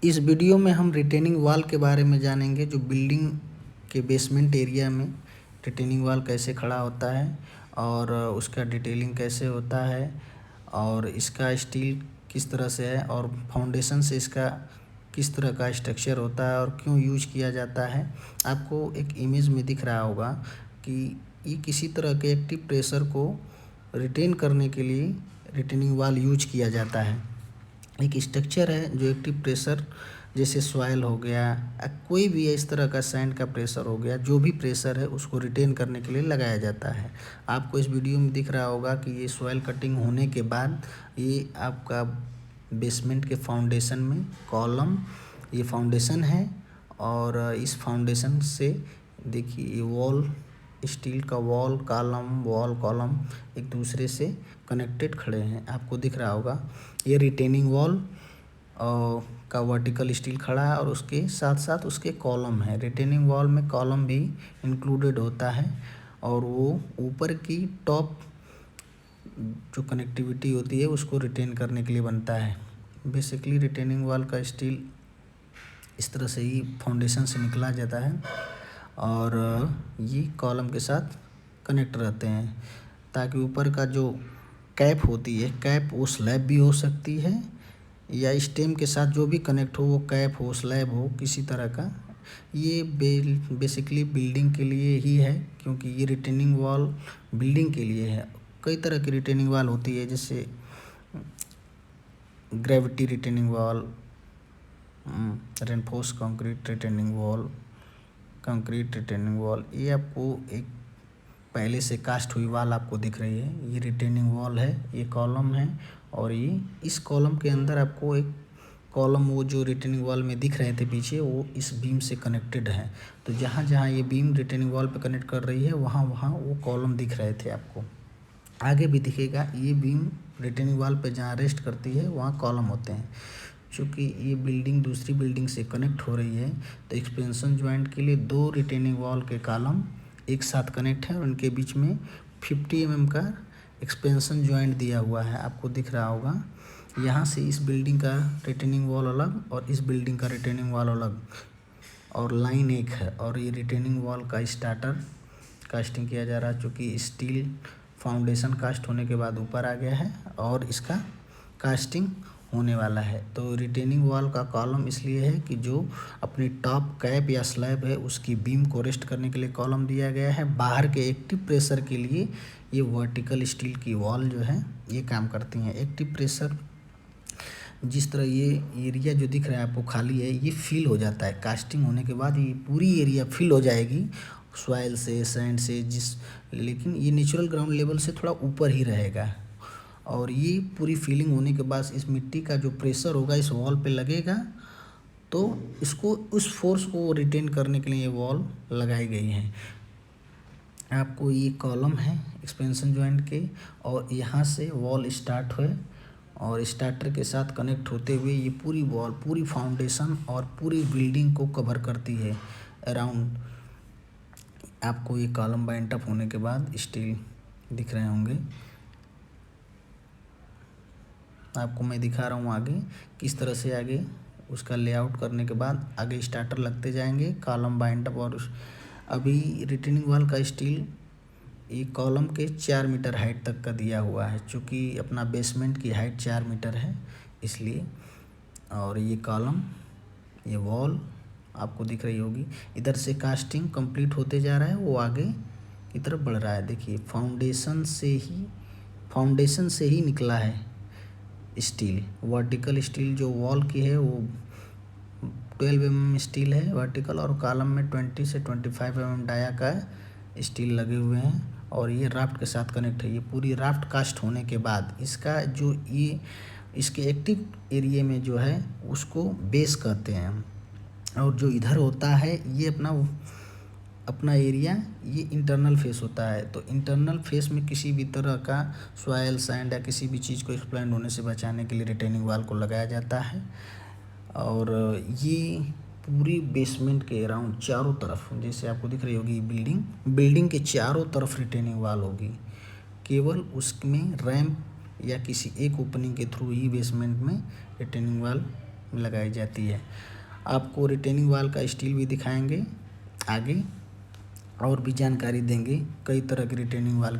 इस वीडियो में हम रिटेनिंग वॉल के बारे में जानेंगे। जो बिल्डिंग के बेसमेंट एरिया में रिटेनिंग वॉल कैसे खड़ा होता है और उसका डिटेलिंग कैसे होता है और इसका स्टील किस तरह से है और फाउंडेशन से इसका किस तरह का स्ट्रक्चर होता है और क्यों यूज किया जाता है। आपको एक इमेज में दिख रहा होगा कि ये किसी तरह के एक्टिव प्रेशर को रिटेन करने के लिए रिटेनिंग वॉल यूज किया जाता है। एक स्ट्रक्चर है जो एक्टिव प्रेशर जैसे सॉइल हो गया, कोई भी इस तरह का सैंड का प्रेशर हो गया, जो भी प्रेशर है उसको रिटेन करने के लिए लगाया जाता है। आपको इस वीडियो में दिख रहा होगा कि ये सॉइल कटिंग होने के बाद ये आपका बेसमेंट के फाउंडेशन में कॉलम, ये फाउंडेशन है और इस फाउंडेशन से देखिए ये वॉल, स्टील का वॉल कॉलम एक दूसरे से कनेक्टेड खड़े हैं। आपको दिख रहा होगा ये रिटेनिंग वॉल का वर्टिकल स्टील खड़ा है और उसके साथ साथ उसके कॉलम है। रिटेनिंग वॉल में कॉलम भी इंक्लूडेड होता है और वो ऊपर की टॉप जो कनेक्टिविटी होती है उसको रिटेन करने के लिए बनता है। बेसिकली रिटेनिंग वॉल का स्टील इस तरह से ही फाउंडेशन से निकला जाता है और ये कॉलम के साथ कनेक्ट रहते हैं ताकि ऊपर का जो कैप होती है, कैप वो स्लैब भी हो सकती है या स्टेम के साथ जो भी कनेक्ट हो, वो कैप हो, स्लैब हो, किसी तरह का। ये बेसिकली बिल्डिंग के लिए ही है क्योंकि ये रिटेनिंग वॉल बिल्डिंग के लिए है। कई तरह की रिटेनिंग वॉल होती है जैसे gravity retaining wall, reinforce concrete retaining wall, concrete retaining wall. ये आपको एक पहले से कास्ट हुई वॉल आपको दिख रही है, ये रिटेनिंग वॉल है, ये कॉलम है और ये इस कॉलम के अंदर आपको एक कॉलम वो जो रिटेनिंग वॉल में दिख रहे थे पीछे वो इस बीम से कनेक्टेड है। तो जहाँ जहाँ ये बीम रिटेनिंग वॉल पे कनेक्ट कर रही है वहाँ वहाँ वो कॉलम दिख रहे थे आपको। आगे भी दिखेगा ये बीम रिटेनिंग वॉल पे जहाँ रेस्ट करती है वहाँ कॉलम होते हैं। चूँकि ये बिल्डिंग दूसरी बिल्डिंग से कनेक्ट हो रही है तो एक्सपेंशन जॉइंट के लिए दो रिटेनिंग वॉल के कॉलम एक साथ कनेक्ट है और उनके बीच में 50 mm का एक्सपेंशन जॉइंट दिया हुआ है। आपको दिख रहा होगा यहाँ से इस बिल्डिंग का रिटेनिंग वॉल अलग और इस बिल्डिंग का रिटेनिंग वॉल अलग और लाइन एक है और ये रिटेनिंग वॉल का स्टार्टर कास्टिंग किया जा रहा है। चूँकि स्टील फाउंडेशन कास्ट होने के बाद ऊपर आ गया है और इसका कास्टिंग होने वाला है। तो रिटेनिंग वॉल का कॉलम इसलिए है कि जो अपनी टॉप कैप या स्लैब है उसकी बीम को रेस्ट करने के लिए कॉलम दिया गया है। बाहर के एक्टिव प्रेशर के लिए ये वर्टिकल स्टील की वॉल जो है ये काम करती हैं। एक्टिव प्रेशर जिस तरह ये एरिया जो दिख रहा है आपको खाली है, ये फिल हो जाता है कास्टिंग होने के बाद, ये पूरी एरिया फिल हो जाएगी सॉइल से, सैंड से, लेकिन ये नेचुरल ग्राउंड लेवल से थोड़ा ऊपर ही रहेगा और ये पूरी फीलिंग होने के बाद इस मिट्टी का जो प्रेशर होगा इस वॉल पे लगेगा तो इसको उस फोर्स को रिटेन करने के लिए ये वॉल लगाई गई है। आपको ये कॉलम है एक्सपेंशन जॉइंट के और यहाँ से वॉल स्टार्ट हुए और स्टार्टर के साथ कनेक्ट होते हुए ये पूरी वॉल, पूरी फाउंडेशन और पूरी बिल्डिंग को कवर करती है अराउंड। आपको ये कॉलम बाइंड अप होने के बाद स्टील दिख रहे होंगे। आपको मैं दिखा रहा हूँ आगे किस तरह से आगे उसका लेआउट करने के बाद आगे स्टार्टर लगते जाएंगे, कॉलम बाइंड अप। और अभी रिटेनिंग वॉल का स्टील ये कॉलम के 4 मीटर हाइट तक का दिया हुआ है, चूँकि अपना बेसमेंट की हाइट 4 मीटर है इसलिए। और ये कॉलम, ये वॉल आपको दिख रही होगी। इधर से कास्टिंग कंप्लीट होते जा रहा है, वो आगे की तरफ बढ़ रहा है। देखिए फाउंडेशन से ही निकला है स्टील। वर्टिकल स्टील जो वॉल की है वो 12 mm स्टील है वर्टिकल और कॉलम में 20 से 25 mm डाया का स्टील लगे हुए हैं और ये राफ्ट के साथ कनेक्ट है। ये पूरी राफ्ट कास्ट होने के बाद इसका जो ये इसके एक्टिव एरिया में जो है उसको बेस कहते हैं और जो इधर होता है ये अपना एरिया, ये इंटरनल फेस होता है। तो इंटरनल फेस में किसी भी तरह का सॉइल, सैंड या किसी भी चीज़ को एक्सप्लेंड होने से बचाने के लिए रिटेनिंग वॉल को लगाया जाता है। और ये पूरी बेसमेंट के अराउंड चारों तरफ, जैसे आपको दिख रही होगी बिल्डिंग के चारों तरफ रिटेनिंग वॉल होगी। केवल उसमें रैंप या किसी एक ओपनिंग के थ्रू ही बेसमेंट में रिटेनिंग वॉल में लगाई जाती है। आपको रिटेनिंग वॉल का स्टील भी दिखाएंगे आगे और भी जानकारी देंगे कई तरह की रिटेनिंग वॉल